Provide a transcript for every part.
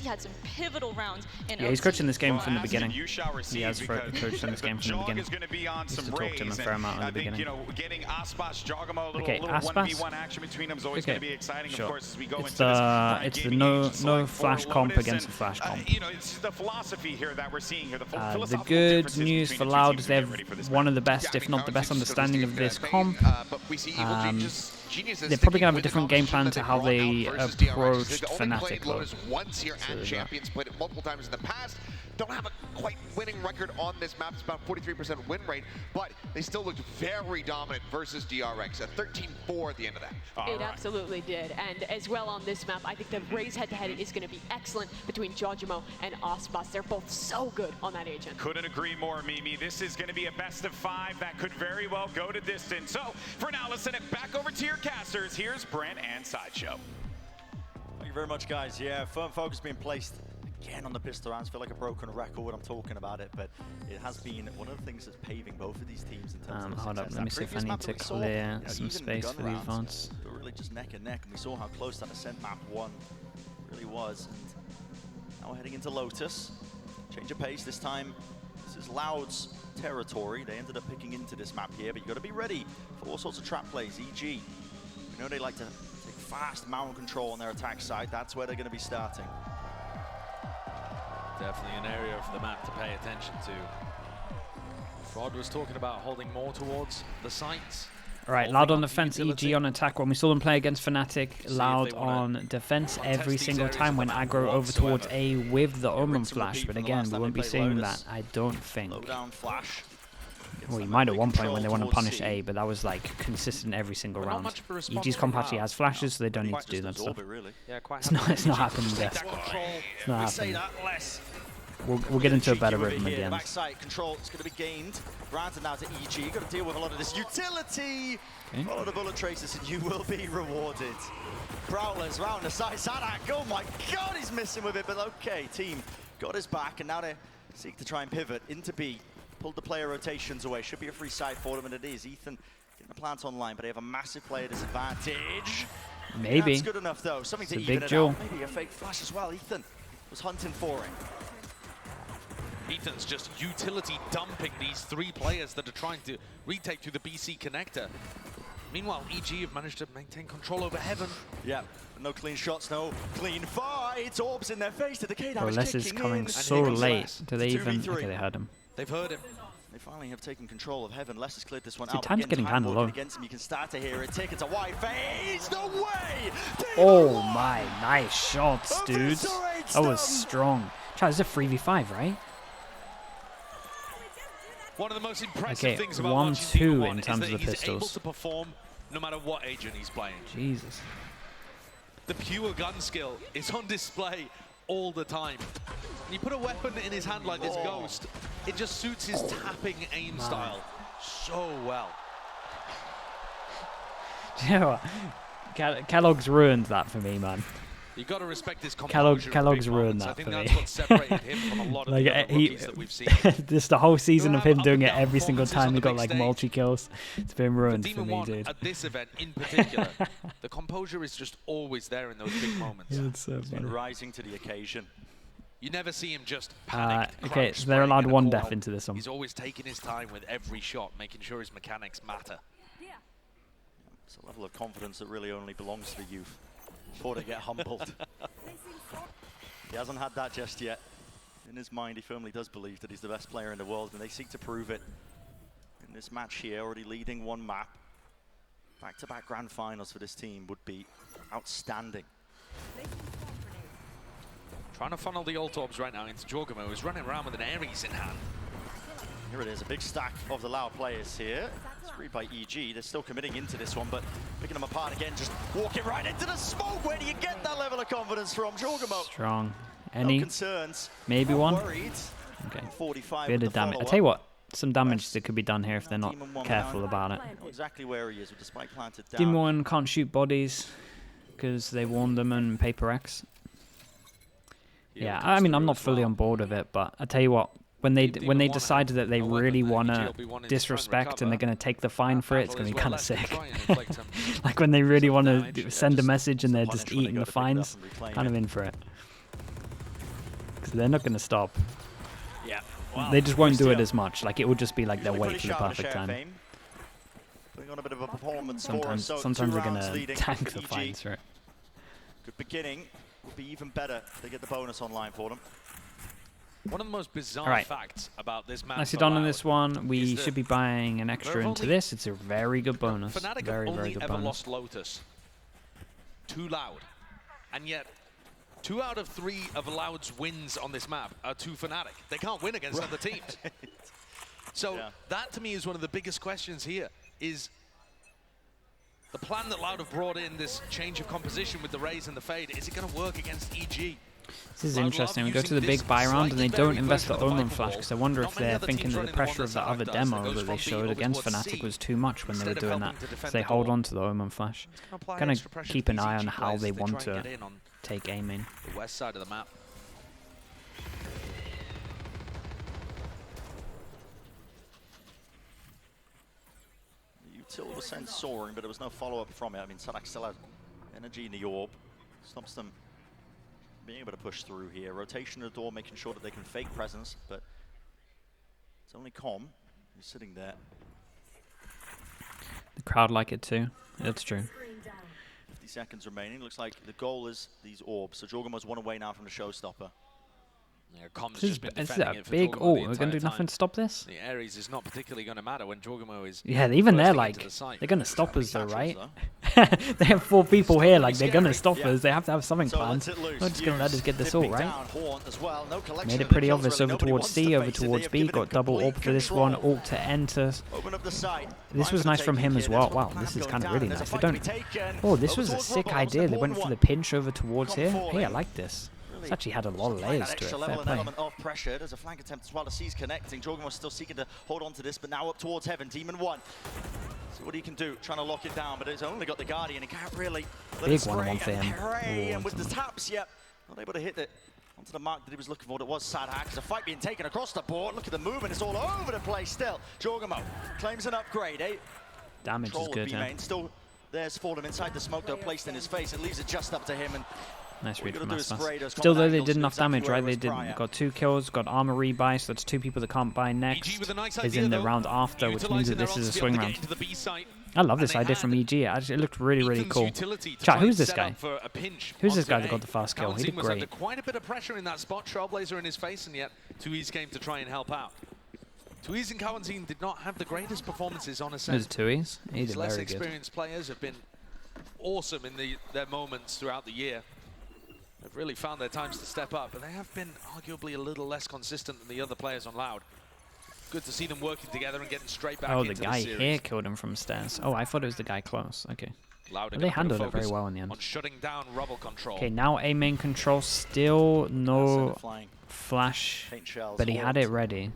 had some pivotal rounds in Yeah, he's coaching this game from the beginning. You shall receive, He has coached in this game from the beginning. Is going to be on Used some to talk to him a fair amount in the beginning. You know, getting Aspas, Jogamo, a Okay, little Aspas. 1v1 action between them is always going to be exciting, Sure. of course, as we go It's into the this. it's the no flash comp against a flash comp. You know, it's the philosophy here that we're seeing here. The good news for Loud is they have one of the best, if not the best, understanding of this comp. They're probably going to have a different game plan to how they approached Fnatic. Lotus once here at Champions, played it multiple times in the past. Don't have a quite winning record on this map. It's about 43% win rate, but they still looked very dominant versus DRX. A 13-4 at the end of that. It absolutely did. And as well on this map, I think the Raze head-to-head is going to be excellent between Jojimo and Aspas. They're both so good on that agent. Couldn't agree more, Mimi. This is going to be a best of 5 that could very well go to distance. So for now, let's send it back over to your casters. Here's Brent and Sideshow. Thank you very much, guys. Yeah, firm focus being placed again on the pistol rounds. I feel like a broken record when I'm talking about it, but it has been one of the things that's paving both of these teams in terms of hold up, let me see if I need to clear some space for the advance. They were really just neck and neck, and we saw how close that Ascent map 1 really was. And now we're heading into Lotus. Change of pace this time. This is Loud's territory. They ended up picking into this map here, but you got to be ready for all sorts of trap plays. EG, we know they like to take fast mountain control on their attack side. That's where they're going to be starting. Definitely an area for the map to pay attention to. Rod was talking about holding more towards the sites. Alright, Loud on defense, EG on attack. When we saw them play against Fnatic, Loud on defense every single time when aggro over towards A with the Omen flash. But again, we won't be seeing that, I don't think. Well, you might at one point when they want to punish A, but that was like consistent every single round. EG's comp actually has flashes, so they don't need to do that stuff. It's not happening there. It's not happening. We'll get into a better rhythm at the end. Backside control is going to be gained. Granted now to EG. You've got to deal with a lot of this utility. Follow the bullet traces and you will be rewarded. Prowlers round the side. Sadak, oh my god, he's missing with it, but okay, team got his back, and now they seek to try and pivot into B. Pulled the player rotations away. Should be a free side for them, and it is. Ethan getting the plant online, but they have a massive player disadvantage. Maybe. That's good enough, though. Something to even it out. Maybe a fake flash as well. Ethan was hunting for it. Ethan's just utility dumping these 3 players that are trying to retake through the BC connector. Meanwhile, EG have managed to maintain control over Heaven. Yeah, no clean shots, no clean fights. Orbs in their face. The decay damage Les is coming so late. Do they even? Okay, they heard him. They've heard him. They finally have taken control of Heaven. Les has cleared this one See, out. time's getting kind of low. Against him, you can start to hear it. Take it to wide face. No way! Oh my, nice shots, dudes. That was strong. Try, this is a 3v5, right? One of the most impressive things about 1-2 in terms of the he's pistols. able to perform no matter what agent he's playing. Jesus. The pure gun skill is on display all the time. When you put a weapon in his hand like this Ghost, it just suits his tapping aim style so well. Do you know what? Kellogg's ruined that for me, man. You got to respect his composure. Kellogg's ruined that I think for that's me. what separated him from a lot of the other rookies that we've seen. Just the whole season of him doing it every single time he got like multi-kills. It's been ruined for me, dude. At this event in particular, the composure is just always there in those big moments. Yeah, it's so funny. Rising to the occasion. You never see him just panic. Okay, so they're allowed one death into this one. He's always taking his time with every shot, making sure his mechanics matter. It's a level of confidence that really only belongs to the youth before they get humbled. He hasn't had that just yet. In his mind, he firmly does believe that he's the best player in the world, and they seek to prove it in this match here, already leading 1 map. Back-to-back grand finals for this team would be outstanding. Trying to funnel the ult orbs right now into Jorgamo, who's running around with an Ares in hand. Here it is, a big stack of the Loud players here. It's read by EG. They're still committing into this one, but picking them apart again, just walking right into the smoke. Where do you get that level of confidence from? Jorgamo. Strong. Any? No concerns. Maybe one? Worried. Okay. 45 Bit of damage. I tell you what, some damage that could be done here if they're not careful about it. Exactly where he is with the spike planted down. Demon 1 can't shoot bodies because they warned them in Paper X. Yeah, I mean, I'm not fully on board with it, but I tell you what, when they decide that they really want to disrespect and they're going to take the fine for it, it's going to be kind of sick. Like when they really want to send a message and they're just eating the fines, kind of in for it. because they're not going to stop. Yeah. Well, They just won't do it as much. Like, it will just be like they'll usually wait pretty for the sharp in perfect share time. fame. Putting on a bit of a performance for us. So Sometimes two they're going rounds to leading tank for the EG. fights, right? Good beginning. Would be even better if they get the bonus online for them. One of the most bizarre facts about this map. Nicely done on this one. We should be buying an extra into this. It's a very good bonus. Fnatic Very, have very only good ever bonus. lost Lotus. Too Loud. And yet, 2 out of 3 of Loud's wins on this map are to Fnatic. They can't win against other teams. So that to me is one of the biggest questions here, is the plan that Loud have brought in, this change of composition with the Raze and the Fade, is it going to work against EG? This is interesting. We go to the big buy round and they don't invest the Omen Flash because I wonder if they're thinking that the pressure of the other demo that they showed against Fnatic was too much when they were doing that. So they hold on to the Omen Flash. Kind of keep an eye on how they want to take A main. The west side of the map. The util was sent soaring, but there was no follow-up from it. I mean, Sadak still had energy in the orb. Stops them being able to push through here. Rotation of the door, making sure that they can fake presence, but it's only Com who's sitting there. The crowd like it too. That's true. 50 seconds remaining. Looks like the goal is these orbs. So Jorgamo's one away now from the showstopper. Yeah, This is a big ult. We're going to do nothing to stop this? The Ares is not particularly going to matter when Jorgamo is. Yeah, even they're like, they're going to stop us though, right? They have 4 people here, like they're going to stop us. They have to have something planned. They're not just going to let us get this ult, right? Made it pretty obvious over towards C, over towards B. Got double ult for this one, ult to enter. This was nice from him as well. Wow, this is kind of really nice. They don't. Oh, this was a sick idea. They went for the pinch over towards here. Hey, I like this. It's actually had a lot of layers to it. Fair play. Of pressure. There's a flank attempt as well. The C's connecting. Jorgamo's still seeking to hold on to this, but now up towards heaven. Demon 1. See what he can do. Trying to lock it down, but it's only got the Guardian. He can't really let it spray. Big 1-on-1 for him. And with the taps, yep, not able to hit it onto the mark that he was looking for. It was Sadak. There's a fight being taken across the board. Look at the movement. It's all over the place still. Jorgamo claims an upgrade. Damage is good, yeah. Still, there's Fordham inside the smoke, though, placed in his face. It leaves it just up to him. And nice read from Aspas. Still though, they did enough damage, right? They got 2 kills, got armor rebuy, so that's 2 people that can't buy next. Is in the round after, which means that this is a swing round. I love this idea from EG. Actually, it looked really, really cool. Chat, who's this guy? Who's this guy that got the fast kill? He did great. Quite a bit of pressure in that spot. Trailblazer in his face, and yet Tuiz came to try and help out. Tuiz and Quarantine did not have the greatest performances on Ascent. It was Tuiz. He did less very good. experienced players have been awesome in their moments throughout the year. They've really found their times to step up, but they have been arguably a little less consistent than the other players on Loud. Good to see them working together and getting straight back into the series. Oh, the guy here killed him from stairs. Oh, I thought it was the guy close. Okay. Loud well, they handled it very well in the end. On shutting down rubble control. Okay, now A main control. Still no flash, but he had it ready.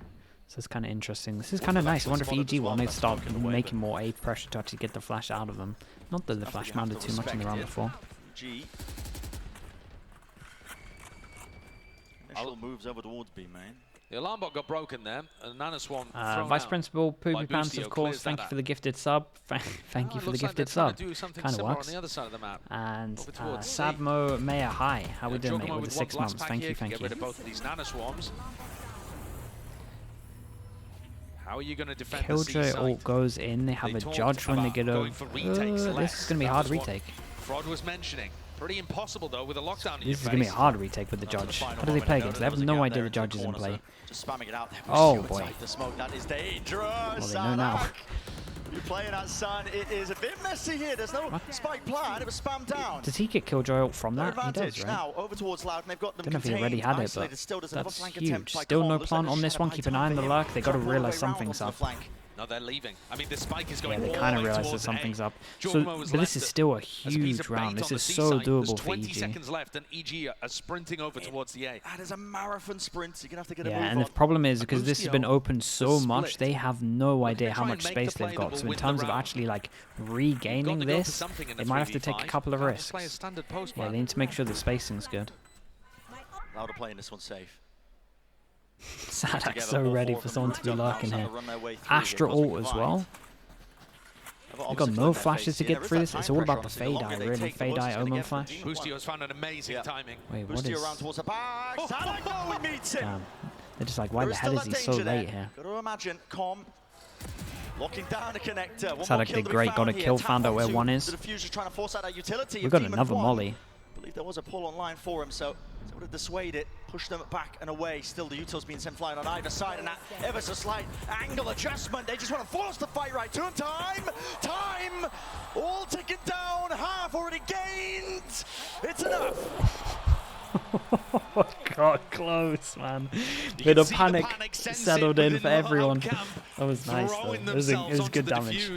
So it's kind of interesting. This is kind of nice. I wonder if EG will need to start making more A pressure to actually get the flash out of them. Not that the flash mounted too much in the round before. Initial moves over towards B main. The alarm bot got broken there, and Nanoswarm Vice Principal Poopy Pants, of course. Thank you for the gifted sub. Thank you for the gifted sub. Kind of works. And Sabmo Maya, hi. How we doing, mate? With the 6 months. Thank you, thank you. Get rid of both of these Nanoswarms. How are you going to defend Killjoy ult goes in. They have a judge when they get over. This is going to be a hard retake. Fraud was mentioning. Pretty impossible though with a lockdown in your face. This is going to be a hard retake with the judge. How do they play against? They have no idea the judge is in play. Just spamming it out there. Oh boy. The smoke, that is dangerous. Well, they know now. You're playing at Sun. It is a bit messy here. There's no spike plan. It was spammed down. Does he get Killjoy ult from that? He does, right? Now over towards Loud, and they've got them don't know if he already had it, but that's huge. Still no plant on this one. Keep an eye on the lurk. They got to realize something's up. No, they're leaving. I mean, the spike is going. Yeah, they kind of realize that something's up. So, but this is still a huge round. This is so doable for EG. 20 seconds left, and EG are sprinting over towards the A. That is a marathon sprint. You're gonna have to get a move on. Yeah, and the problem is because this has been opened so much, they have no idea how much space they've got. So in terms of actually like regaining this, they might have to take a couple of risks. Yeah, they need to make sure the spacing's good. Loud are playing this one safe. Sadak's so ready for someone to be lurking here. Astra ult as well. We've got no flashes to get through this. It's all about the fade eye, really. Fade eye, Omen flash. Boostio's found an amazing timing. Wait, what is... around towards the back. Sadako, he meets him. Damn. They're just like, why the hell is he so late here? Got to imagine, Com locking down the connector. Sadako did great, got a kill, found out where one is. The diffuser trying to force out that utility. We've got another molly. I believe there was a pull online for him, so it's able to dissuade it, push them back and away. Still, the util's being sent flying on either side, and that ever so slight angle adjustment. They just want to force the fight right to him. Time! All ticking down, half already gained. It's enough. Oh God, close, man. Bit of panic settled in for everyone. That was nice, though. It was good damage.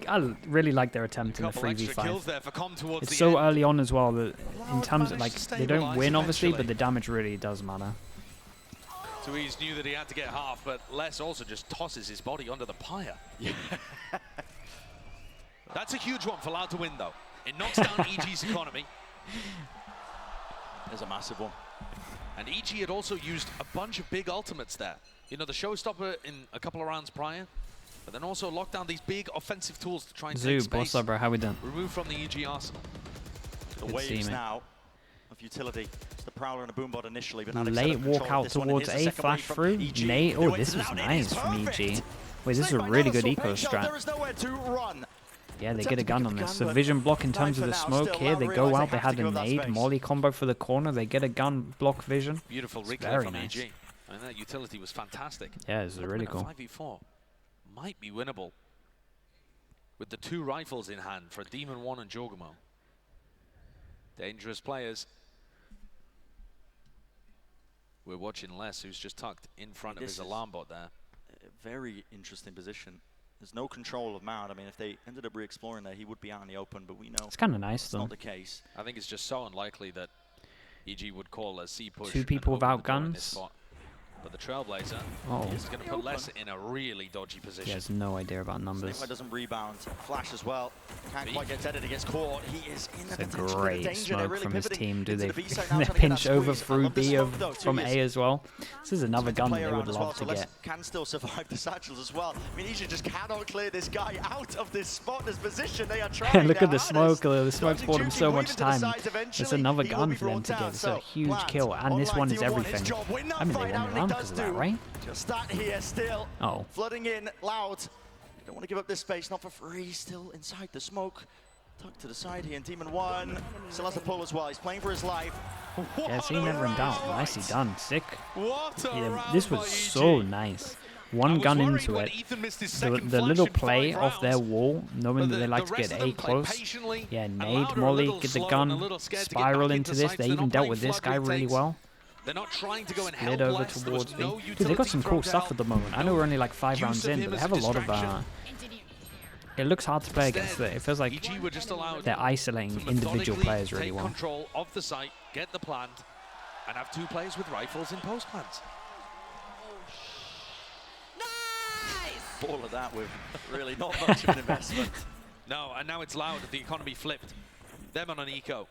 I really like their attempt in the 3v5. It's so early on as well that in terms of, like, they don't win, obviously, but the damage really does matter. Tuiz knew that he had to get half, but Les also just tosses his body under the pyre. That's a huge one for Loud to win, though. It knocks down EG's economy. There's a massive one. And EG had also used a bunch of big ultimates there. You know, the showstopper in a couple of rounds prior, but then also locked down these big offensive tools to try and take space. What's up, bro? How we done? Removed from the EG arsenal. The waves now of utility. It's the Prowler and a Boombot initially, but now late walk out towards A, flash through. Nate, oh, this was nice from EG. Wait, this is a really good eco strat. There is nowhere to run. Yeah, they get a gun on this. So vision block in terms of the smoke here. They go out, they had a nade, molly combo for the corner. They get a gun, block vision. Beautiful reclay from EG. And that utility was fantastic. Yeah, this is really cool. 5v4 might be winnable with the two rifles in hand for Demon 1 and Jogamo. Dangerous players. We're watching Les, who's just tucked in front of his alarm bot there. A very interesting position. There's no control of Mad. I mean, if they ended up re-exploring there, he would be out in the open, but we know it's kind of nice, though. Not the case. I think it's just so unlikely that EG would call a C push. Two people without guns. But the Trailblazer is going to put Les in a really dodgy position. He has no idea about numbers. Snakebite doesn't rebound. Flash as well. Can't quite get deaded. He gets caught. He is in the It's a great smoke really from his team. Do they they pinch over through B from A as well? This is another gun they would love to get. Can still survive the satchels as well. I mean, EG just cannot clear this guy out of this spot, this position. They are trying. Look at the smoke. The smoke's bought him so much time. It's another gun for them to get. It's a huge kill, and this one is everything. I mean, they won the round because of that, right? Just that here still. Flooding in loud. You don't want to give up this space, not for free. Still inside the smoke. Tucked to the side here, and Demon 1 still has the pull as well. He's playing for his life. Yeah, see, never in doubt. Nicely done. Sick. Yeah, this was so nice. One gun into it. The little play off their wall, knowing that they like to get A close. Yeah, nade, molly, get the gun, spiral into this. They even dealt with this guy really well. They're not trying to go and help over towards B. Dude, they got some cool stuff at the moment. I know we're only like 5 rounds in, but they have a lot of... it looks hard to play against it. It feels like they're isolating individual players really well. Control of the site, get the plant, and have 2 players with rifles in post plants. Nice! All of that with really not much of an investment. No, and now it's Loud. The economy flipped. Them on an eco.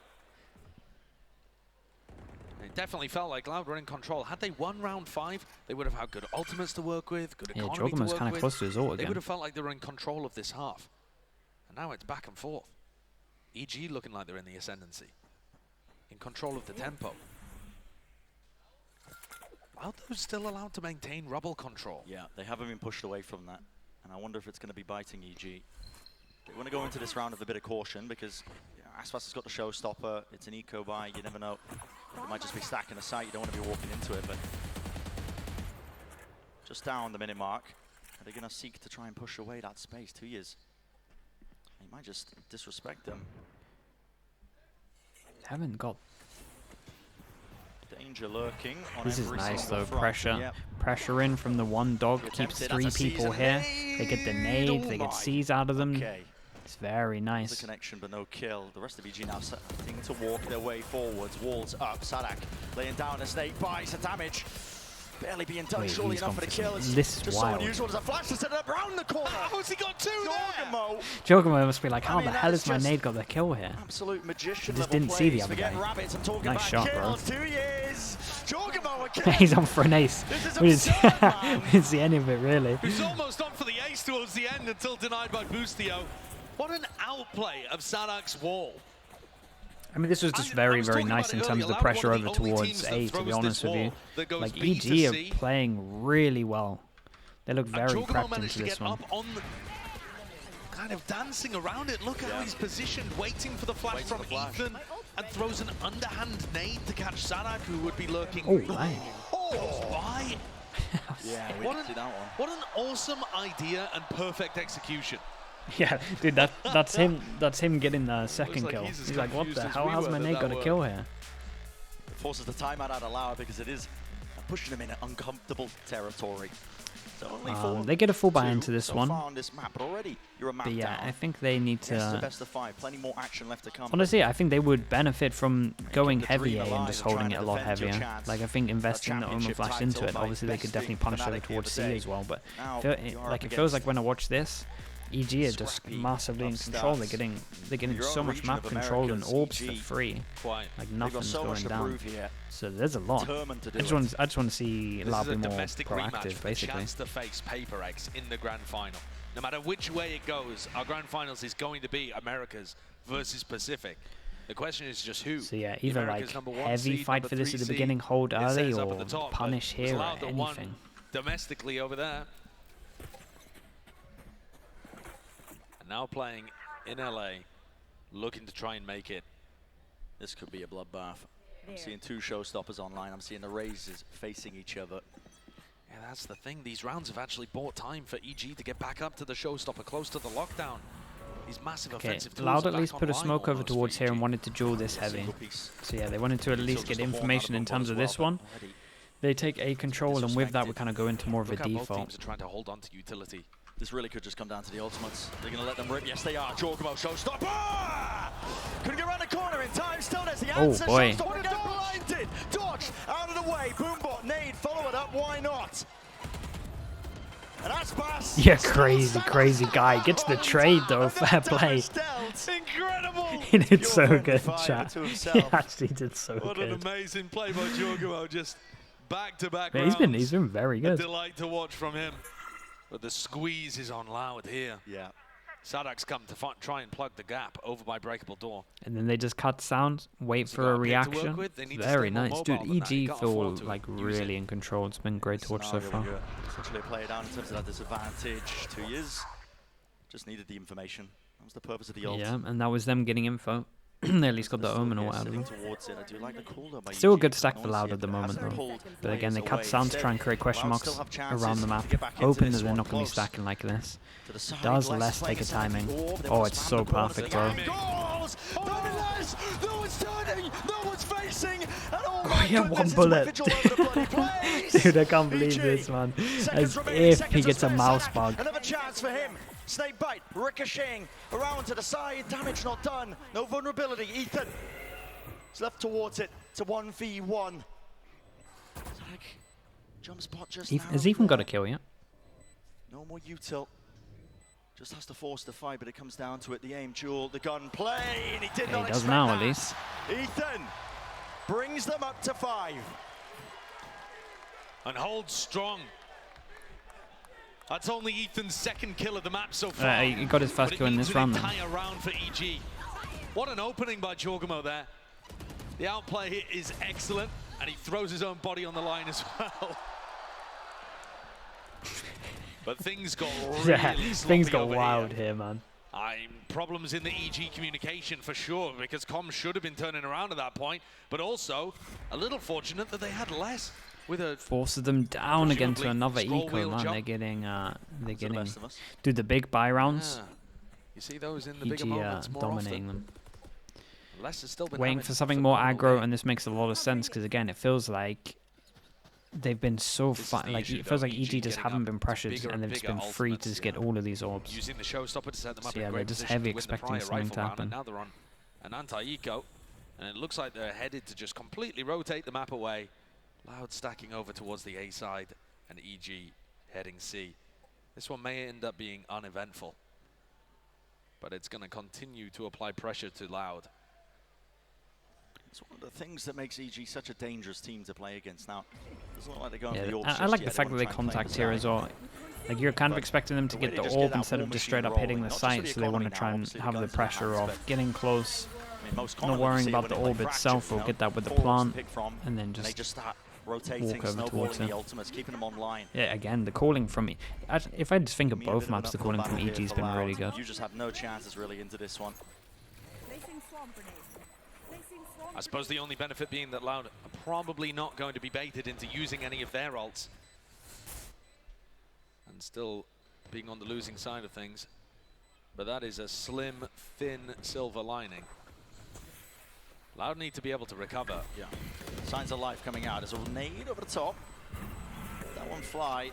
It definitely felt like Loud were in control. Had they won round 5, they would have had good ultimates to work with, good economy to work with. Jogamo's kind of close to his ult again. They would have felt like they were in control of this half. And now it's back and forth. EG looking like they're in the ascendancy. In control of the tempo. Loud though still allowed to maintain rubble control. Yeah, they haven't been pushed away from that. And I wonder if it's going to be biting EG. They want to go into this round with a bit of caution because Aspas has got the showstopper. It's an eco buy, you never know. It might just be stacking a site, you don't want to be walking into it, but just down the minute mark. Are they going to seek to try and push away that space? 2 years. He might just disrespect them. Haven't got... danger lurking on this is nice though, front. pressure. Yep. Pressure in from the one dog, keeps 3 people here. They get the nade, they get C's out of them. Okay. It's very nice. The connection, but no kill. The rest of EG now starting to walk their way forwards. Walls up. Sadak laying down a snake bite. Some damage. Barely being done. Surely enough for the kill. It's this just wild. so unusual. There's a flash to set it up around the corner. How's he got 2 there? Jogamo must be like, how the hell has my nade got the kill here? Absolute magician. Just didn't see the other guy. Nice shot, bro. 2 years. Jogamo again. He's on for an ace. We didn't see any of it, really. He's almost on for the ace towards the end until denied by Boostio. What an outplay of Sadak's wall. I mean, this was just very, very nice in terms of the pressure over towards A, to be honest with you. Like, EG are playing really well. They look very prepped into this one. Kind of dancing around it. Look how he's positioned, waiting for the flash from Ethan, and throws an underhand nade to catch Sadak, who would be lurking. Oh, right. Why? Yeah, we didn't see that one. What an awesome idea and perfect execution. Yeah, dude, that's him. That's him getting the second kill. He's like, what the hell? How's my nade got a kill here? It forces the timeout out of Lauer because it is pushing him in uncomfortable territory. They get a full buy into this one. On this map, but already you're a map But yeah, down. I think they need to. Best of 5. Plenty more action left to come. Honestly, I think they would benefit from going heavier and just holding it a lot heavier. Like, I think investing the Omen Flash into it, obviously they could definitely punish over towards C as well. But it feels like when I watch this, EG are just massively in control. They're getting so much map control and orbs for free. Like, nothing's going down. So there's a lot. I just want to see Loud be more proactive, basically. Chance to face Paper X in the grand final. No matter which way it goes, our grand finals is going to be Americas versus Pacific. The question is just who. So yeah, either like heavy fight for this at the beginning, hold early, or punish here, or anything. Domestically over there. And now playing in LA, looking to try and make it. This could be a bloodbath. I'm seeing 2 showstoppers online. I'm seeing the Razors facing each other. Yeah, that's the thing. These rounds have actually bought time for EG to get back up to the showstopper, close to the lockdown. These massive offensive tools Loud are at least put a smoke over towards here and wanted to duel this heavy. So yeah, they wanted to at least get information in terms of this one. They take A control, and with that we kind of go into more of a default. Both teams are trying to hold on to utility. This really could just come down to the ultimates. They're going to let them rip. Yes, they are. Jorgamo, showstopper! Couldn't get around the corner in time. Still, there's the answer. Oh, boy. Showstopper gets blinded. Dodge out of the way. Boombot, nade, follow it up. Why not? And that's pass. Yeah, crazy guy. Gets the trade, though. Fair play. Incredible! He did so good, chat. He actually did so good. What an amazing play by Jorgamo. Just back-to-back Yeah, rounds. he's been very good. A delight to watch from him. But the squeeze is on Loud here. Yeah. Sadak's come to try and plug the gap over by Breakable Door. And then they just cut sound, wait for a reaction. Very nice. Dude, EG feel like really in control. It's been great to watch so far. Essentially play it down in terms of that disadvantage. 2 years. Just needed the information. That was the purpose of the ult. Yeah, and that was them getting info. They at least got the Omen or whatever. Still a good stack for Loud at the moment, though. But again, they cut sound to try and create question marks around the map, hoping that they're not going to be stacking like this. Does less take a timing. Oh, it's so perfect, bro. Oh, yeah, 1 bullet. Dude, I can't believe this, man. As if he gets a mouse bug. Another chance for him. Snake bite, ricocheting around to the side. Damage not done. No vulnerability. Ethan is left towards it to 1v1. Jump spot just now. Has Ethan got a kill yet? No more util. Just has to force the fight, but it comes down to it. The aim duel, the gun play, and he did not he does expect now, that. at least. Ethan brings them up to 5. And holds strong. That's only Ethan's second kill of the map so far. He got his first kill in this round. Entire round for EG. What an opening by Jorgamo there. The outplay is excellent, and he throws his own body on the line as well. But things got really things got over wild here, man. Problems in the EG communication for sure, because comms should have been turning around at that point, but also a little fortunate that they had less. Forces them down again to another eco, man. They're getting dude, the big buy rounds. Yeah. You see those in the bigger moments more dominating often. them. Les has still been waiting for something more aggro, and this makes a lot of sense because again, it feels like they've been so fun. Like it feels like EG just haven't been pressured, and they've just been free to just get all of these orbs. Using the showstopper to set them up so yeah, in they're great just position heavy to win the expecting prior something to rifle round, happen. and now they're on an anti-eco, and it looks like they're headed to just completely rotate the map away. Loud stacking over towards the A side, and EG heading C. This one may end up being uneventful, but it's going to continue to apply pressure to Loud. It's one of the things that makes EG such a dangerous team to play against. Now, it doesn't look like they're going for the orbs I like just the fact that they contact here as well. Like, you're kind of expecting them to get the orb instead of just straight up hitting the site, so they want to try and have the pressure of getting close, not worrying about the orb itself. We'll get that with the plant, and then just rotating, walk over towards the it. ultimates, keeping them online. Yeah, again, the calling from me. If I just think of both maps, the calling from EG's been really good. You just have no chances really into this one. I suppose the only benefit being that Loud are probably not going to be baited into using any of their ults. And still being on the losing side of things. But that is a slim, thin silver lining. Loud need to be able to recover. Yeah. Signs of life coming out. There's a nade over the top. That one fly.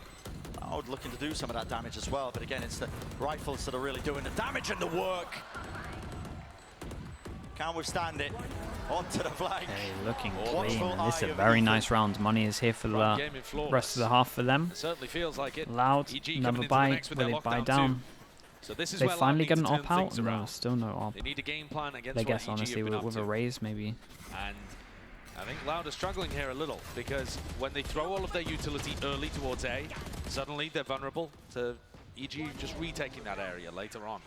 Loud looking to do some of that damage as well. But again, it's the rifles that are really doing the damage and the work. Can't withstand it. Onto the flank. Hey, looking clean. And this is a very nice round. Money is here for the rest of the half for them. It certainly feels like it. Loud, another buy. Will it buy down? So this is they where finally get an Loud need to turn op out? things No, around. still no op. They need a game plan against I guess, what EG honestly, have been with up a to. raise, maybe. And I think Loud are struggling here a little, because when they throw all of their utility early towards A, suddenly they're vulnerable to EG just retaking that area later on.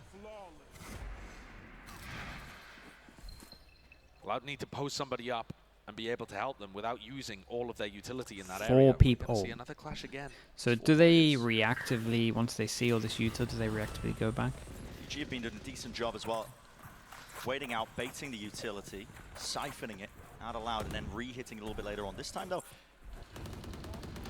Loud need to post somebody up and be able to help them without using all of their utility in that area. Four people. See another clash again. So do they reactively, once they see all this util, do they reactively go back? EG have been doing a decent job as well. Waiting out, baiting the utility, siphoning it out of Loud, and then re-hitting a little bit later on. This time though,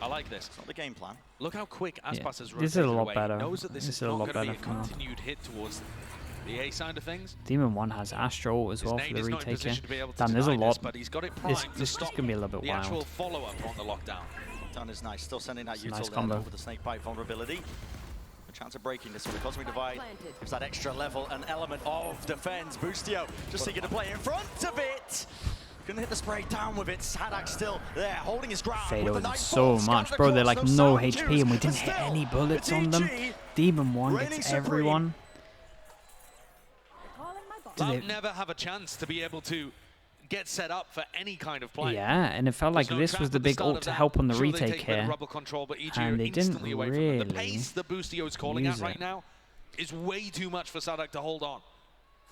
I like this. it's not the game plan. Look how quick Aspas has rotated This is a lot away. better. He knows that this is a not lot going to be better a for now. continued hit towards the A side of things. Demon 1 has Astro as well for the retake here. Damn, there's a lot. But he's got it primed This is to going to be a little bit the actual wild. follow-up on the lockdown. Done is nice, still sending that It's a util nice there combo. over the snake bite vulnerability. A chance of breaking this one. The Cosmic Divide gives that extra level and element of defense. Boostio just seeking to play in front of it. Gonna hit the spray down with it. Sadak still there, holding his ground. Fatal with the is so much. Bro, they're like no HP and we didn't hit any bullets on them. Demon 1 gets everyone. Loud never have a chance to be able to get set up for any kind of play. Yeah, and it felt like this was the big ult to help on the retake here. And they didn't really The pace that Boostio is calling at right now is way too much for Sadak to hold on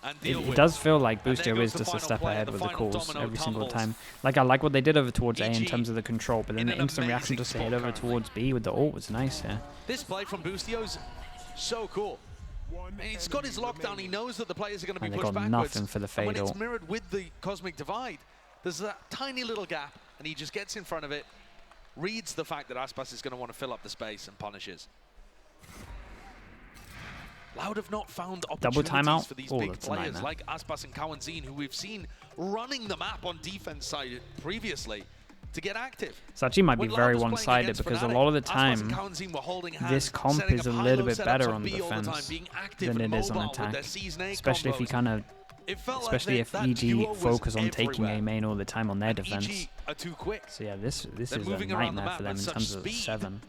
and deal with. It does feel like Boostio is just a step ahead with the calls every single time. Like, I like what they did over towards A in terms of the control, but then the instant reaction just to hit over towards B with the ult was nice, yeah. This play from Boostio's so cool. He's got his lockdown. He knows that the players are going to be And they pushed got backwards. nothing for the And when fatal. it's mirrored with the Cosmic Divide, there's that tiny little gap, and he just gets in front of it, reads the fact that Aspas is going to want to fill up the space, and punishes. Loud have not found opportunities timeout? for these Oh, big that's a players nightmare. like Aspas and Kawanzin, who we've seen running the map on defense side previously to get active. So actually might be When very Loud was playing one-sided against because a Fnatic, lot of the Aspas time, and Kawanzin were holding hands, this comp setting is up a high-low little bit setups better on on B all the time, defense being active than and it is on mobile with attack. their Season 8 Especially if you combos. kind of, It felt especially like if that EG duo was focus on taking everywhere. A main all the time on their And defense. EG are too quick. So yeah, this is They're a moving around the nightmare map for them with in such terms of speed 7.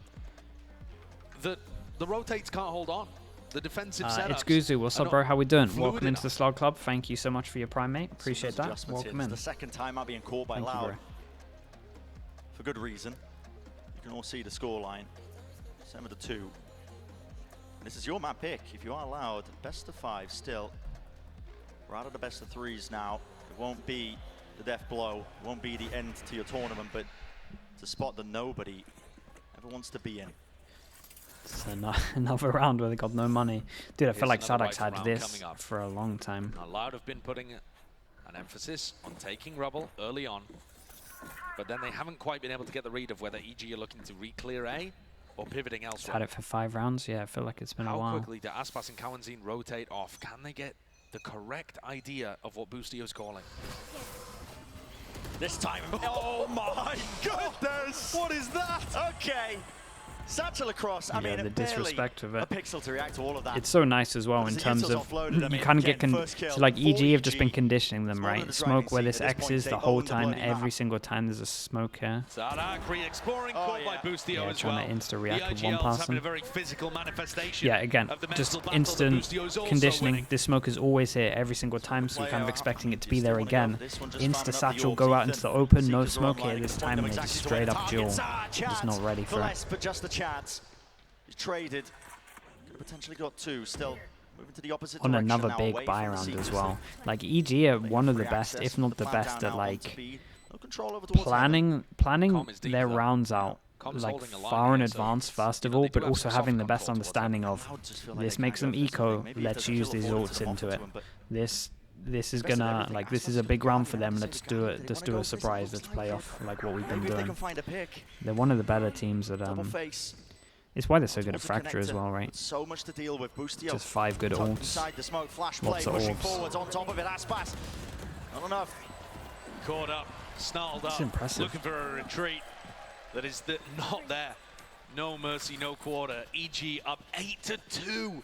That the rotates can't hold on. The defensive setups. It's Guzu. What's are up, bro? not How we doing? fluid Welcome into enough. the Slog Club. Thank you so much for your prime, mate. Appreciate that. Adjustments Welcome here. in. It's the second time out being called by Thank you, Loud. bro. For good reason. You can all see the scoreline. 7-2. And this is your map pick. If you are Loud, best of 5 still. We're out of the best of 3s now. It won't be the death blow. It won't be the end to your tournament, but it's a spot that nobody ever wants to be in. So another round where they got no money. Dude, I feel like another Sadak's rifle had round this coming up. for a long time. Now, Loud have been putting an emphasis on taking rubble early on, but then they haven't quite been able to get the read of whether EG are looking to re-clear A or pivoting It's elsewhere. had it for 5 rounds. Yeah, I feel like it's been a How while. quickly do Aspas and Kawanzin rotate off? Can they get the correct idea of what Boostio's calling? This time, oh my goodness! What is that? Okay. Satchel across. I mean, the disrespect of it. a pixel to react to all of that. It's so nice as well in terms of you kind of get so like EG have just been conditioning them, right? Smoke where this X is the whole time, every single time there's a smoke here. Exploring by Boostio as trying to insta-react with one person. A very physical manifestation. Yeah, again, just instant conditioning. This smoke is always here every single time, so you're kind of expecting it to be there again. Insta satchel, go out into the open, no smoke here this time, and they just straight up duel. Just not ready for it. But just a chance. He's traded. Could have potentially got two. Still moving to the opposite on direction another now, big buy round as well. Like EG are one of the best, if not the best, at like planning their rounds out like far in advance first of all, but also having the best understanding of this makes them eco. Let's use these ults into it. This is gonna this is a big round for them. Let's do it. Let's do a surprise. Let's play off like what we've been doing. They're one of the better teams at it's why they're so good at Fracture as well, right? So much to deal with. Boostio. Just 5 good ults. Lots of orbs. On top of it, Aspas. Not enough. Caught up, snarled That's up, impressive. looking for a retreat that is not there. No mercy, no quarter. EG up 8-2.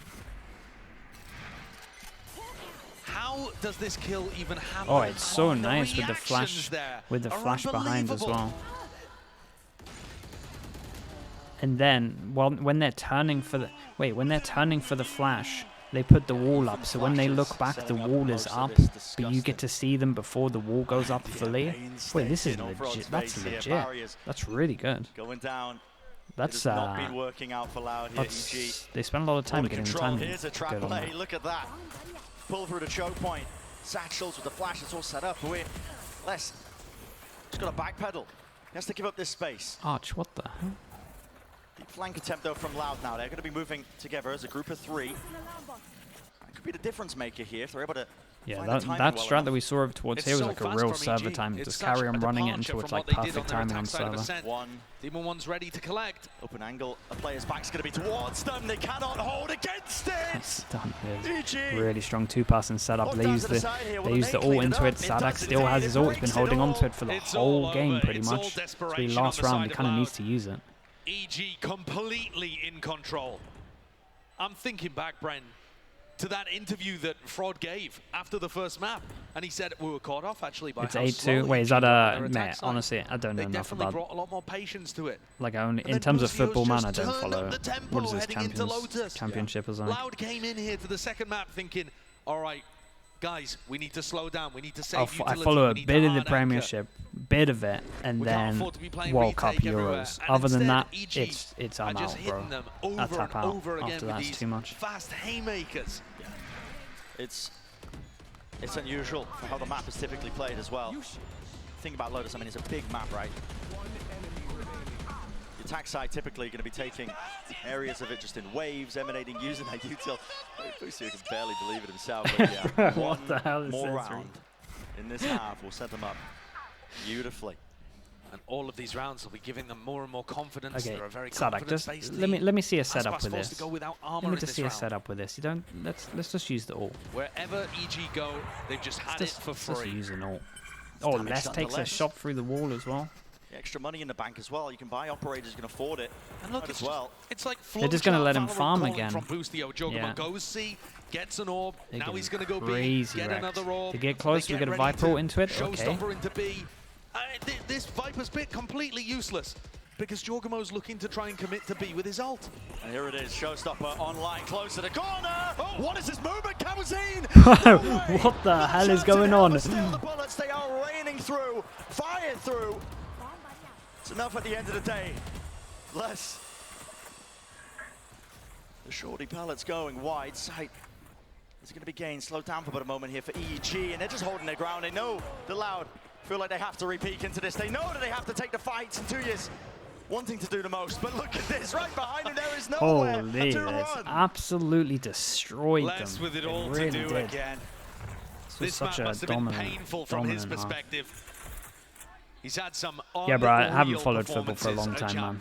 How does this kill even happen? Oh, it's so nice with the flash, behind as well. And then, when they're turning for the flash, they put the wall up. So when they look back, the wall is up, but you get to see them before the wall goes up fully. Wait, this is legit. That's legit. That's really good. Going down. That's not been working out for Loud here. EG. They spend a lot of time getting the timing. Here's a trap play. Look at that. Pull through the choke point. Satchels with the flash. It's all set up. Les just got to backpedal. He has to give up this space. Arch, what the hell? Deep flank attempt though from Loud now. They're going to be moving together as a group of 3. That could be the difference maker here if they're able to. Yeah, that strat that we saw over towards here was like a real server time. Just carry on running it until it's like perfect timing on server. Demon One's ready to collect. Open angle, a player's back's going to be towards them. They cannot hold against it. Done. Really strong 2-person setup. They use the ult into it. Sadak still has his ult. He's been holding on to it for the whole game pretty much. So the last round, he kind of needs to use it. EG completely in control. I'm thinking back, Bren, to that interview that Fraud gave after the first map, and he said we were caught off actually by it's 8-2. Wait, is that a mate? Honestly, I don't know enough about. Brought a lot more patience to it. Like in terms of football, man, I don't follow. What is this championship or something? Loud came in here to the second map thinking, all right, guys, we need to slow down. We need to save utility. I follow a bit of the Premiership, bit of it, and then World Cup Euros. Other than that, it's I'm out, bro. I tap out after that. It's too much. Fast haymakers. It's unusual for how the map is typically played as well. Think about Lotus. I mean, it's a big map, right? The attack side typically going to be taking areas of it just in waves, emanating, using that util. Boostio can barely believe it himself. But yeah, what the hell is more this round in this half will set them up beautifully. And all of these rounds will be giving them more and more confidence. Okay, They're a very Sadak, just let me see a setup with this. Let me just see a setup with this. You don't. Let's just use the ult. Wherever EG go, they've just had it for free. Let's use an ult. Oh, Les takes a shot through the wall as well. Extra money in the bank as well. You can buy operators, you can afford it. And look, as well. It's like they're just going to let him farm again. From Boostio, Jogamo goes C, gets an orb. Now he's going to go B, get another orb. To get close, we get a Viper ult into it. Okay. Showstopper into B. This Viper's bit completely useless because Jorgamo's looking to try and commit to B with his ult. And here it is, Showstopper online, close to the corner. Oh, what is this movement, Kamazine? What the hell is going on? Still the bullets, they are raining through, fired through. It's enough at the end of the day. Less. The shorty pallets going wide. Sight is going to be gained. Slow down for about a moment here for EG, and they're just holding their ground. They know the Loud feel like they have to repeat into this. They know that they have to take the fights in 2 years. Wanting to do the most, but look at this, right behind him, there is nowhere to run. Absolutely destroyed Less them. With it all really to do did. Again. This map must have been painful from his perspective. He's had some bro, I haven't followed football for a long time, man.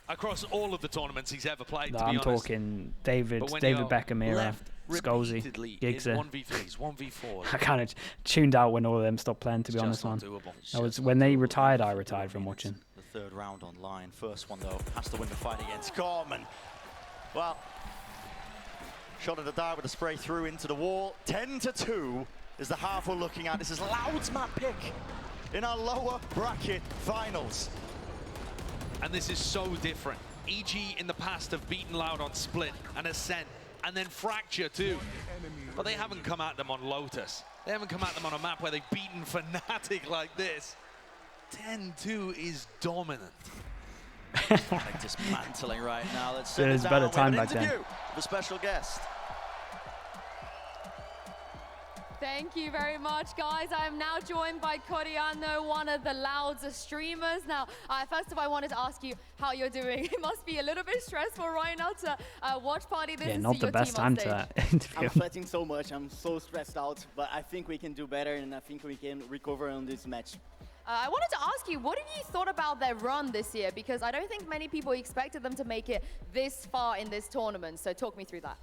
Across all of the tournaments he's ever played, no, I'm talking David Beckham era, Skolzy, Giggsy. 1v3s, 1v4s. I kind of tuned out when all of them stopped playing, to be honest, man. That was when they retired, I retired from watching. third round online. First one, though, has to win the fight against Corman. Well, shot at the dart with a spray through into the wall. 10-2 is the half we're looking at. This is Loud's map pick in our lower bracket finals. And this is so different. EG in the past have beaten Loud on Split and Ascent, and then Fracture too. But they haven't come at them on Lotus. They haven't come at them on a map where they've beaten Fnatic like this. 10-2 is dominant. Like dismantling right now. Let's sit There's down. better We time have an back then. interview with a special guest. Thank you very much, guys. I am now joined by Coriano, one of the Loud's streamers. Now, first of all, I wanted to ask you how you're doing. It must be a little bit stressful right now to watch party this and not see the your best team on time to stage. interview I'm him. sweating so much. I'm so stressed out, but I think we can do better, and I think we can recover on this match. I wanted to ask you, what have you thought about their run this year? Because I don't think many people expected them to make it this far in this tournament. So talk me through that.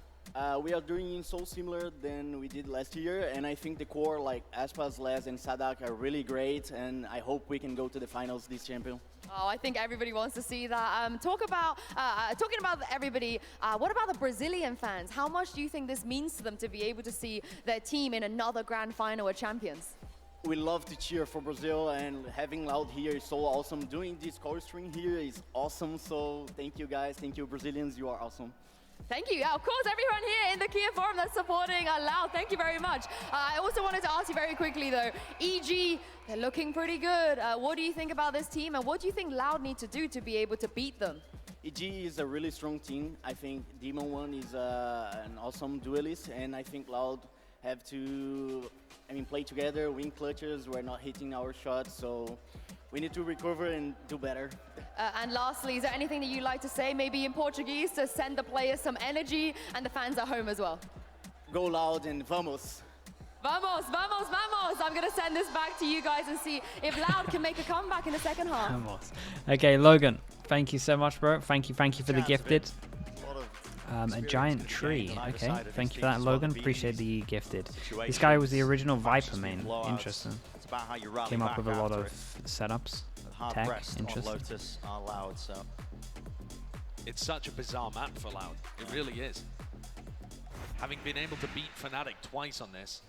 We are doing so similar than we did last year, and I think the core like Aspas, Les, and Sadak are really great, and I hope we can go to the finals this champion. Oh, I think everybody wants to see that. Talking about everybody, what about the Brazilian fans? How much do you think this means to them to be able to see their team in another grand final with champions? We love to cheer for Brazil, and having Loud here is so awesome. Doing this core string here is awesome, so thank you guys, thank you Brazilians, you are awesome. Thank you. Yeah, of course, everyone here in the Kia Forum that's supporting Loud. Thank you very much. I also wanted to ask you very quickly, though, EG, they're looking pretty good. What do you think about this team, and what do you think Loud need to do to be able to beat them? EG is a really strong team. I think Demon One is an awesome duelist, and I think Loud have to, play together, win clutches. We're not hitting our shots, so we need to recover and do better. And lastly, is there anything that you'd like to say, maybe in Portuguese, to send the players some energy and the fans at home as well? Go Loud and vamos. Vamos, vamos, vamos. I'm going to send this back to you guys and see if Loud can make a comeback in the second half. Okay, Logan, thank you so much, bro. Thank you for the gifted. A giant tree. Okay, thank you for that, Logan. Appreciate the gifted. This guy was the original Viper main. Interesting. Came up with a lot of setups. Tech. Interesting. Lotus are Loud, so It's such a bizarre map for Loud. It really is. Having been able to beat Fnatic twice on this.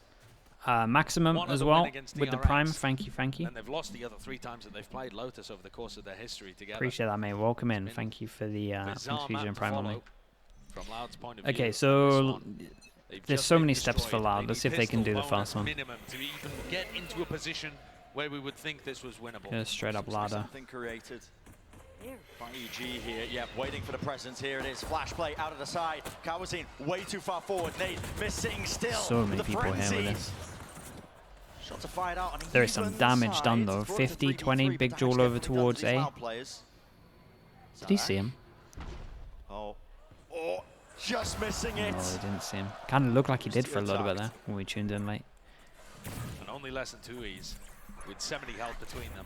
Maximum as well with the Prime. Thank you. And they've lost the other 3 times that they've played Lotus over the course of their history together. Appreciate that, mate. Welcome in. Thank you for the Fusion Prime only. From Loud's point of view, okay, so there's so many steps for Loud. Let's see if they can do the first one. Minimum to even get into a position where we would think this was winnable. Just straight up ladder. Something created by EG here. Yep, waiting for the presence. Here it is. Flash play out of the side. Kawazine way too far forward. Nate missing still. So many people here with this. Shots are fired out on there is some damage done though. 50, 20, big duel over towards A. Did he see him? Oh, just missing it. No, he didn't see him. Kind of looked like he did for a little bit there when we tuned in late. And only less than 2 E's with 70 health between them.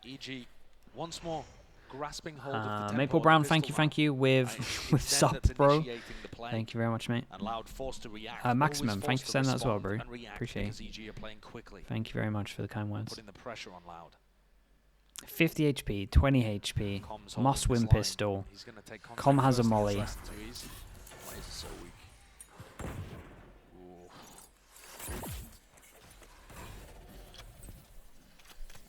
EG once more grasping hold of the Maple Brown, thank you with sub, bro. Thank you very much, mate. And Loud forced to react. Maximum, thank you for sending that as well, bro. Appreciate it. EG are playing quickly. Thank you very much for the kind words. Putting the pressure on Loud. 50 HP, 20 HP, must win pistol. Com has a molly. So weak.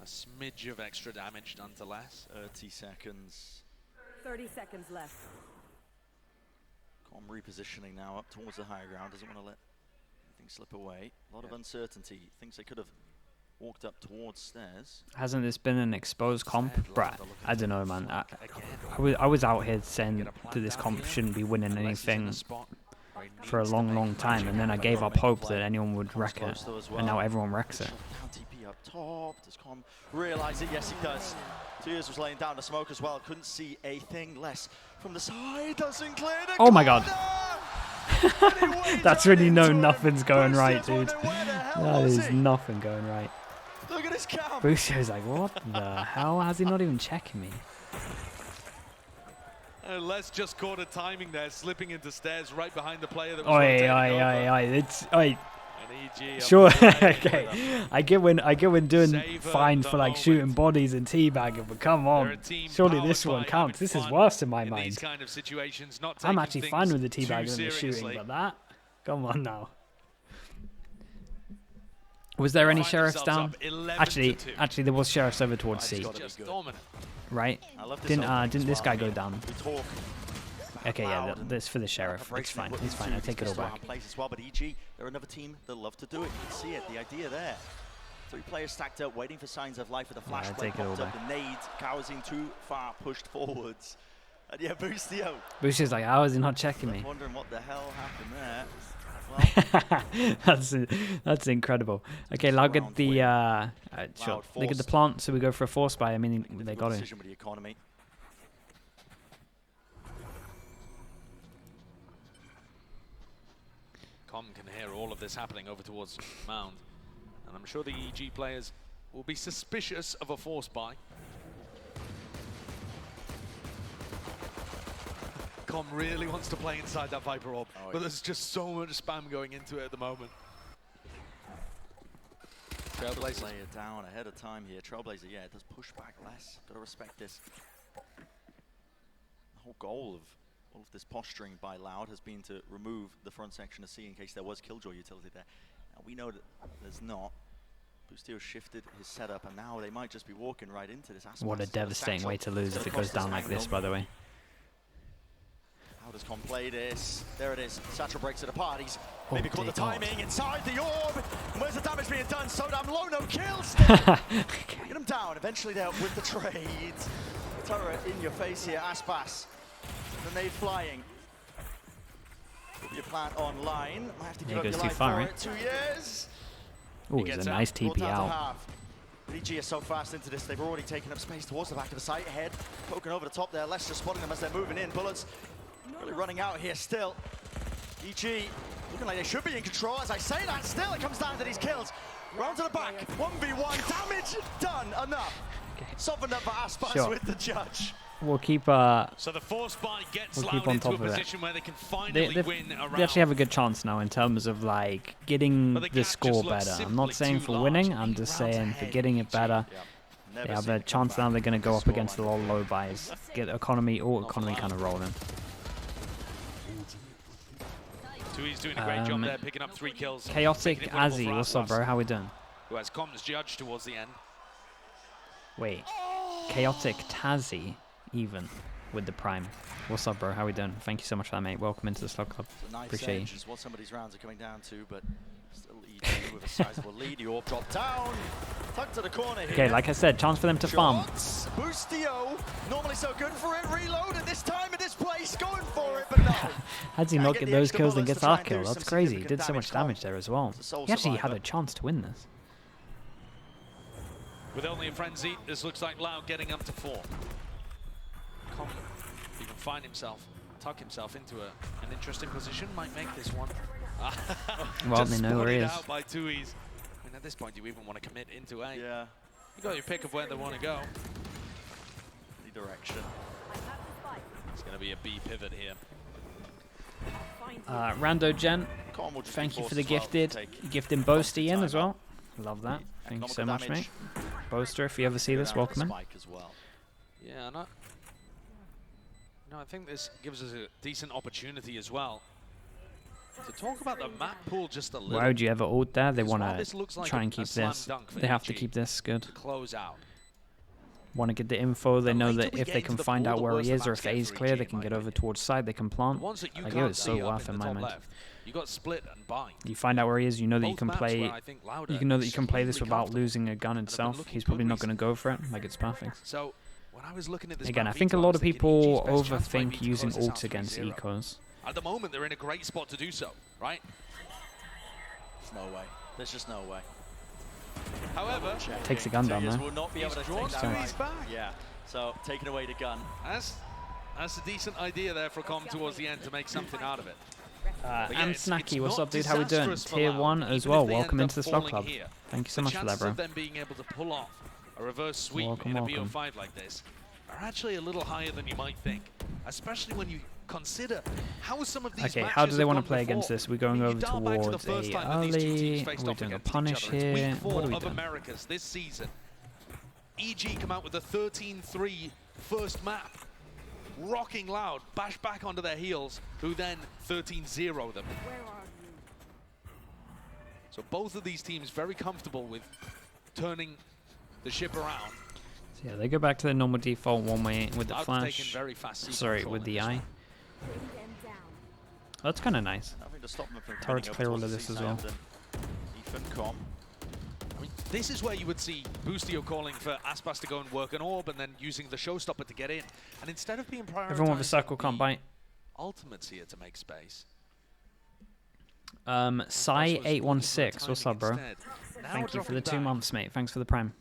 A smidge of extra damage done to less. 30 seconds. 30 seconds left. Com repositioning now up towards the higher ground. Doesn't want to let anything slip away. A lot of uncertainty. Thinks they could have walked up towards stairs. Hasn't this been an exposed comp? Bruh, I don't know, man. I was out here saying that this comp shouldn't be winning anything for a long time, and then I gave up hope that anyone would wreck it, and now everyone wrecks it. TP up top. Does Com realize it? Yes, he does. Tears was laying down the smoke as well. Couldn't see a thing less from the side. Doesn't clear the Oh my god. That's when you know nothing's going right, dude. That is nothing going right. Look at his cam. Brucio's like, what the hell? How's he not even checking me? Les just caught a timing there, slipping into stairs right behind the player that was Oi. It's, oi. And Sure, okay. I get when doing fine for like shooting bodies and teabagging, but come on, surely this one counts. This is worse in my mind. I'm actually fine with the teabagging and the shooting, but that, come on now. Was there any sheriffs down? Actually, there was sheriffs over towards C. Right? Didn't this guy go down? Okay, yeah, that's for the sheriff. It's fine. It's fine. I take it all back. But EG, they're another team that love to do it. You can see it. The idea there. 3 players stacked up, waiting for signs of life with a flashlight popped up. The nade, cowers in too far, pushed forwards. And yeah, Boostio. Boostio's like, how is he not checking me? Wondering what the hell happened there. Well, that's incredible. Okay, Loud get the sure. They get the plant, so we go for a force buy. I mean, they got it. Com can hear all of this happening over towards Mound, and I'm sure the EG players will be suspicious of a force buy. Com really wants to play inside that Viper Orb, but there's just so much spam going into it at the moment. Trailblazer lay it down ahead of time here. Trailblazer, yeah, it does push back less. Gotta respect this. The whole goal of all of this posturing by Loud has been to remove the front section of C in case there was Killjoy utility there. Now we know that there's not. Boostio shifted his setup, and now they might just be walking right into this aspect. What a devastating way to lose if it goes down like this, by the way. How does Com play this? There it is. Satchel breaks it apart. He's maybe caught the timing inside the orb. And where's the damage being done? Sodam low, no kills. Get him down. Eventually there with the trade. Turret in your face here, Aspas. The nade flying. Put your plant online. Might have to give up your life for it. 2 years. Oh, it's a nice TP out. EG is so fast into this, they've already taken up space towards the back of the site. Head poking over the top there. Leicester spotting them as they're moving in. Bullets really running out here still. EG looking like they should be in control. As I say that, still it comes down to these kills. Round to the back, 1v1, damage done, enough. Softened up for Aspas with the judge. We'll keep so the force buy gets we'll keep on top of it. Where they can finally win they actually have a good chance now in terms of like getting the score better. I'm not saying for winning, I'm just saying for getting it better. They have a chance now they're going to go up against the low buys. Get economy or economy kind of rolling. Tui's doing a great job there, picking up 3 kills. Chaotic Azzy, what's up, bro? How we doing? Who has comms judge towards the end. Wait, Chaotic Tazzy, even with the prime. What's up, bro? How we doing? Thank you so much for that, mate. Welcome into the Slug Club. Nice appreciate you. Is what some of these rounds are coming down to, but still EG with a sizable lead. The orb drop down, tucked to the corner here. Okay, like I said, chance for them to farm. Boostio, normally so good for it. Reload at this time at this place, going for it, but no. How does he not get those kills and gets our kill? That's crazy. He did so much damage there as well. He actually had a chance to win this. With only a frenzy, this looks like Loud getting up to 4. He can find himself, tuck himself into an interesting position, might make this one. Well, they know where he is. Out by Tui's. I mean, at this point, do you even want to commit into A? Yeah. You got your pick of where they want to go. Any direction. It's going to be a B pivot here. Rando Gen, thank you for the gifted. Gifting Boasty in as well. Love that. Thank you so much, mate. Boaster, if you ever see this, welcome in. Yeah, no, I think this gives us a decent opportunity as well to talk about the map pool just a little. Why would you ever ult there? They want to try and keep this. They have to keep this good. Close out. Want to get the info. They know that if they can find out where he is or if A is clear, they can get over towards side. They can plant. Like, it was so worth in my mind. You got split and buy. You find out where he is. You know that you can play. You know that you can play this without losing a gun itself. He's probably not going to go for it. Like, it's perfect. So when I was looking at this again, I think a lot of people overthink using ults against ecos. At the moment, they're in a great spot to do so, right? There's no way. There's just no way. However, takes the gun down there. Will not be able to take that back. Yeah. So taking away the gun. That's a decent idea there for Com towards the end to make something out of it. And Snacky, what's up, dude? How we doing? Tier 1 as well. Welcome into the Slug Club. Thank you so much for that, bro. The chances of them being able to pull off a reverse sweep in a BO5 like this are actually a little higher than you might think, especially when you consider how some of these Okay, matches how do they have want to gone play before. against this? We're going If over you dial back to the towards first a time that these two teams early. faced We're off doing a against each punish other. It's here. week 4 What are we of doing? Americas this season. EG come out with a 13-3 first map. Rocking Loud, bash back onto their heels, who then 13-0 them. So both of these teams very comfortable with turning the ship around. So yeah, they go back to their normal default one way with the Loud flash. taking very fast seat Sorry, control with in the this eye. one. Oh, that's kind of nice. Nothing to stop them from Turrets winning clear over all of towards this the as well. Sea Ethan Com. I mean, this is where you would see Boostio calling for Aspas to go and work an orb and then using the showstopper to get in. And instead of being prioritized, Everyone with a circle can't bite. Ultimate's here to make space. Sai816, what's up, bro? Now Thank you for the dropping 2 back. months, mate. Thanks for the prime.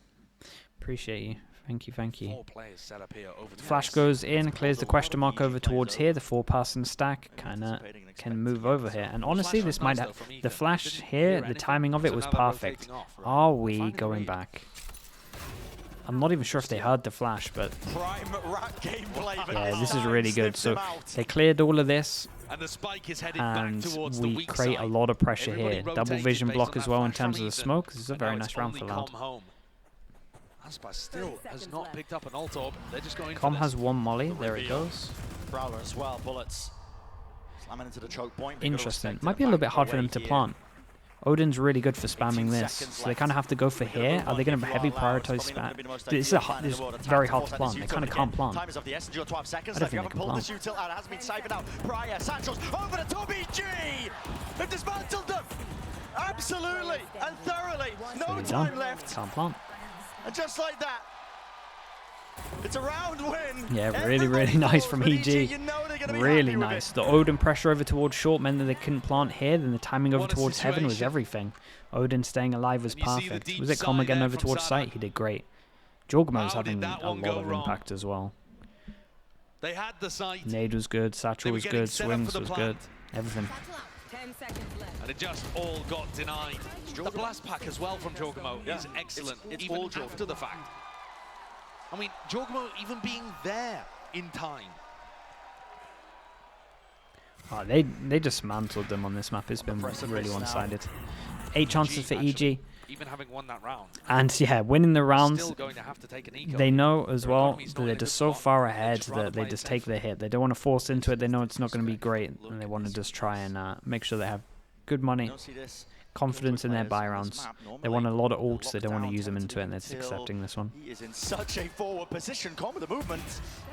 Appreciate you. Thank you, thank you. 4 players set up here over Flash twice. goes in, clears the question mark over towards here. The 4-person stack kind of can move over here. And honestly, this might have... The flash here, the timing of it was perfect. Are we going back? I'm not even sure if they heard the flash, but... Prime rat gameplay. Yeah, this is really good. So they cleared all of this, And the spike is headed back and towards the we weak create a side. lot of pressure Everybody here. Double rotated vision based block on as that well in flash from terms of the Ethan. smoke. This is a And very now nice it's round for only Loud. Com home. Aspas still has not picked up an ult orb. They're just going Com for has this. one molly. There it goes. Prowler as well, bullets. Slamming into the choke point. They've got to Interesting. respect Might it be a little back bit hard for away them to here. plant. Odin's really good for spamming 18 this, seconds so they left. kind of have to go for We're gonna here. move Are they on going to if heavy you are Loud. prioritize It's probably not gonna be the most this is ideal plan in the world. very Attack hard to to force plant. They this kind of util can't again. plant. Time is of the essence. You've got 12 seconds I don't left. You think haven't they can pulled this util out. It hasn't been siphoned out. Pryor, Sancho's over the top. EG! They've dismantled them! Absolutely and thoroughly. No Fully time done. left. Can't plant. And just like that, it's a round win. Yeah, really, Everybody really nice knows from with EG. You know they're gonna be Really happy with nice. it. The Odin pressure over towards short meant that they couldn't plant here. Then the timing over What a towards heaven was situation. everything. Odin staying alive was And you see the perfect. deep Was it Com side again there over from towards Sadak. sight? He did great. Jorgmo's How did having that a one lot go of wrong? impact as well. They had the sight, Nade was good. Satchel were was getting good. set up Swings for the was good. plant. Everything. 10 seconds left. and it just all got denied. The blast pack as well from Jorgmo Yeah. is excellent, It's even all after Jorgmo. the fact. I mean, Jorgmo even being there in time. Oh, they dismantled them on this map. It's been Precipice really now. one-sided. 8 chances for actually, EG. even having won that round, And yeah, winning the rounds, still going to have to take an eco. they know as Their well economy's that not in they're a just good so spot. far They'd ahead just rather that they play just it take safe. the hit. They don't want to force into it. They know it's not going to be great, and they want to just try and make sure they have good money, You don't see this confidence in their players buy on rounds. this map. They want a Normally, lot of they're ults. They don't want to locked use them down, into it, and they're just until accepting this one. He is in such a forward position. Com with the movement.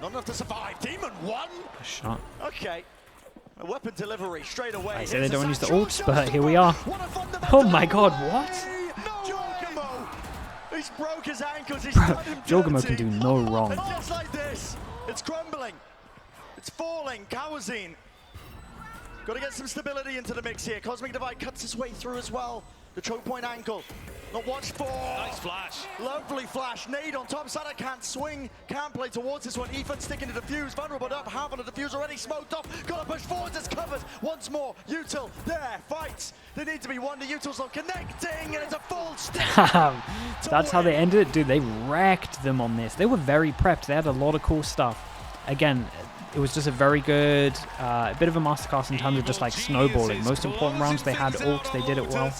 Not enough to survive. Demon one. A shot. Okay. A weapon delivery straight away. I say they Here's don't the use the Satchel, ults, but here we are. What a fundamental Oh my god, what? No Jorgmo! He's broke his ankles. He's Bro, done him Jorgmo dirty. can do no wrong. And just like this, it's crumbling. It's falling. Kawazine. Got to get some stability into the mix here. Cosmic Divide cuts his way through as well. The choke point ankle. Not watched for. Nice flash. Lovely flash. Nade on top. Sada can't swing. Can't play towards this one. Ethan sticking to defuse. Vulnerable up. Half on the defuse already smoked off. Got to push forwards. It's covered. Once more. Util there. Fights. They need to be one. The Util's not connecting. And it's a full stick. That's how they ended it. Dude, they wrecked them on this. They were very prepped. They had a lot of cool stuff. Again, it was just a very good, a bit of a masterclass in terms of just like snowballing. Most important rounds they had ults. They did it well.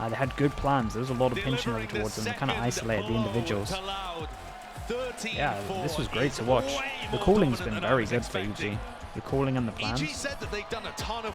They had good plans. There was a lot of pinching over towards them. They kind of isolated the individuals. Yeah, this was great to watch. The calling's been very good for EG. The calling and the plans. EG said that they've done a ton of